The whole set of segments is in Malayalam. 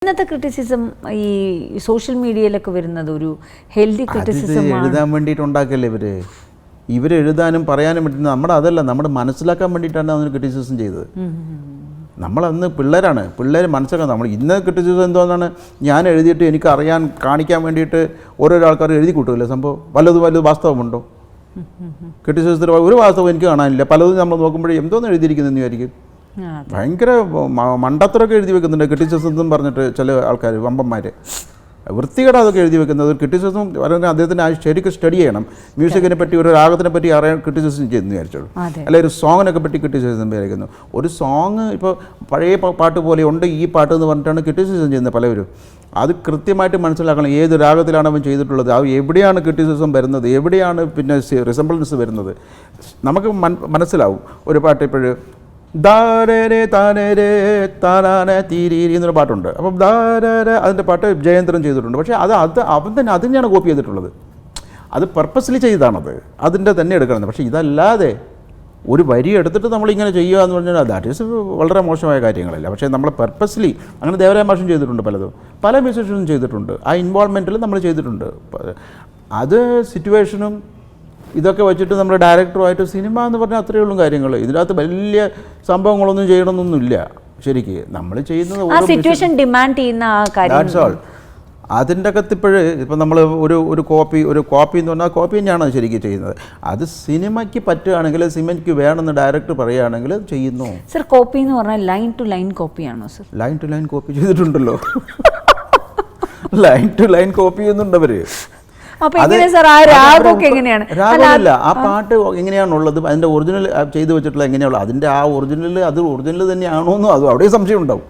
ഇന്നത്തെ ക്രിറ്റിസിസം ഈ സോഷ്യൽ മീഡിയയിലൊക്കെ വരുന്നത് ഒരു ഹെൽത്തി ക്രിറ്റിസിസം എഴുതാൻ വേണ്ടിയിട്ട് ഉണ്ടാക്കല്ലേ ഇവരെഴുതാനും പറയാനും വേണ്ടി അതല്ല നമ്മുടെ മനസ്സിലാക്കാൻ വേണ്ടിയിട്ടാണ് അതിന് ക്രിറ്റിസിസം ചെയ്തത്. നമ്മളന്ന് പിള്ളേർ മനസ്സിലാക്കാൻ നമ്മൾ ഇന്ന് ക്രിറ്റിസിസം എന്തോന്നാണ് ഞാൻ എഴുതിയിട്ട് എനിക്ക് അറിയാൻ കാണിക്കാൻ വേണ്ടിയിട്ട് ഓരോരോ ആൾക്കാർ എഴുതി കൂട്ടുമല്ലേ സംഭവം. വല്ലതും വാസ്തവമുണ്ടോ? ക്രിറ്റിസിസത്തിൽ ഒരു വാസ്തവം എനിക്ക് കാണാനില്ല. പലതും നമ്മൾ നോക്കുമ്പോഴേ എന്തോന്ന് എഴുതിയിരിക്കുന്നതെന്ന് വിചാരിക്കും. ഭയങ്കര മണ്ടത്തരമൊക്കെ എഴുതി വെക്കുന്നുണ്ട് ക്രിറ്റിസിസം എന്നും പറഞ്ഞിട്ട് ചില ആൾക്കാർ വമ്പന്മാർ വൃത്തികേട് അതൊക്കെ എഴുതി വെക്കുന്നത്. ഒരു ക്രിറ്റിസിസം പറയുന്നത് അദ്ദേഹത്തിന് ശരിക്കും സ്റ്റഡി ചെയ്യണം. മ്യൂസിക്കിനെ പറ്റി ഒരു രാഗത്തിനെ പറ്റി അറിയാൻ ക്രിറ്റിസിസം ചെയ്യുന്നു വിചാരിച്ചോളൂ. അല്ലെങ്കിൽ ഒരു സോങ്ങിനൊക്കെ പറ്റി ക്രിറ്റിസിസം വിചാരിക്കുന്നു. ഒരു സോങ് ഇപ്പോൾ പഴയ പാട്ട് പോലെ ഉണ്ട് ഈ പാട്ട് എന്ന് പറഞ്ഞിട്ടാണ് ക്രിറ്റിസിസം ചെയ്യുന്നത് പലവരും. അത് കൃത്യമായിട്ട് മനസ്സിലാക്കണം. ഏത് രാഗത്തിലാണ് അവൻ ചെയ്തിട്ടുള്ളത്, എവിടെയാണ് ക്രിറ്റിസിസം വരുന്നത്, എവിടെയാണ് പിന്നെ റിസംബിളൻസ് വരുന്നത് നമുക്ക് മനസ്സിലാവും. ഒരു പാട്ട് ഇപ്പോഴും ദാരേ താനേ താനാനെ തീരീരി എന്നൊരു പാട്ടുണ്ട്. അപ്പം ദാരേ അതിൻ്റെ പാട്ട് ജയേന്ദ്രൻ ചെയ്തിട്ടുണ്ട്. പക്ഷേ അവൻ തന്നെ അതിനെയാണ് കോപ്പി ചെയ്തിട്ടുള്ളത്. അത് പർപ്പസ്ലി ചെയ്താണത്, അതിൻ്റെ തന്നെ എടുക്കണം. പക്ഷേ ഇതല്ലാതെ ഒരു വരി എടുത്തിട്ട് നമ്മളിങ്ങനെ ചെയ്യുക എന്ന് പറഞ്ഞാൽ ദാറ്റ് ഈസ് വളരെ മോശമായ കാര്യങ്ങളല്ല. പക്ഷേ നമ്മൾ പർപ്പസ്ലി അങ്ങനെ ദേവരായ മാഷും ചെയ്തിട്ടുണ്ട്, പല മ്യൂസിഷ്യനും ചെയ്തിട്ടുണ്ട്. ആ ഇൻവോൾവ്മെൻറ്റിൽ നമ്മൾ ചെയ്തിട്ടുണ്ട്. അത് സിറ്റുവേഷനും ഇതൊക്കെ വെച്ചിട്ട് നമ്മൾ ഡയറക്ടറുമായിട്ട് സിനിമ എന്ന് പറഞ്ഞാൽ അത്രയേ ഉള്ളൂ കാര്യങ്ങൾ. ഇതിനകത്ത് വലിയ സംഭവങ്ങളൊന്നും ചെയ്യണമെന്നൊന്നുമില്ല. ശരിക്ക് നമ്മൾ ചെയ്യുന്നത് സിറ്റുവേഷൻ ഡിമാൻഡ് ചെയ്യുന്ന ദാറ്റ്സ് ഓൾ. അതിൻ്റെ അകത്ത് ഇപ്പം നമ്മൾ ഒരു കോപ്പി എന്ന് പറഞ്ഞാൽ കോപ്പി തന്നെയാണ് ശരിക്കും ചെയ്യുന്നത്. അത് സിനിമയ്ക്ക് പറ്റുകയാണെങ്കിൽ സിനിമയ്ക്ക് വേണമെന്ന് ഡയറക്ടർ പറയുകയാണെങ്കിൽ ചെയ്യുന്നു. സർ കോപ്പി എന്ന് പറഞ്ഞാൽ ലൈൻ ടു ലൈൻ കോപ്പിയാണോ sir? Line to line copy ചെയ്തിട്ടുണ്ടല്ലോ. ലൈൻ ടു ലൈൻ കോപ്പി ചെയ്യുന്നുണ്ടവർ. രാഗമില്ല. ആ പാട്ട് എങ്ങനെയാണുള്ളത്, അതിൻ്റെ ഒറിജിനൽ ചെയ്തു വെച്ചിട്ടുള്ള എങ്ങനെയുള്ളത്, അതിൻ്റെ ആ ഒറിജിനൽ തന്നെയാണോ എന്ന് അതും അവിടെ സംശയം ഉണ്ടാവും.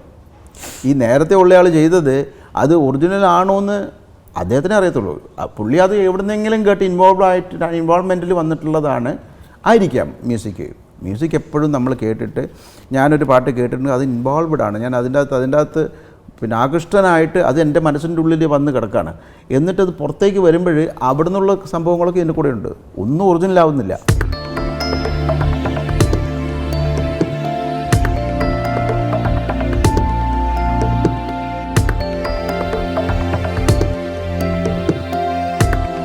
ഈ നേരത്തെ ഉള്ളയാൾ ചെയ്തത് അത് ഒറിജിനൽ ആണോ എന്ന് അദ്ദേഹത്തിനെ അറിയത്തുള്ളൂ. പുള്ളി അത് എവിടുന്നെങ്കിലും കേട്ട് ഇൻവോൾവ്മെൻറ്റിൽ വന്നിട്ടുള്ളതാണ് ആയിരിക്കാം. മ്യൂസിക് എപ്പോഴും നമ്മൾ കേട്ടിട്ട് ഞാനൊരു പാട്ട് കേട്ടിട്ടുണ്ട്, അത് ഇൻവോൾവ്ഡ് ആണ്, ഞാൻ അതിൻ്റെ അകത്ത് പിന്നെ ആകൃഷ്ടനായിട്ട് അത് എൻ്റെ മനസ്സിൻ്റെ ഉള്ളിൽ വന്ന് കിടക്കുകയാണ്. എന്നിട്ടത് പുറത്തേക്ക് വരുമ്പോൾ അവിടെ നിന്നുള്ള സംഭവങ്ങളൊക്കെ ഇതിൻ്റെ കൂടെ ഉണ്ട്. ഒന്നും ഒറിജിനൽ ആവുന്നില്ല.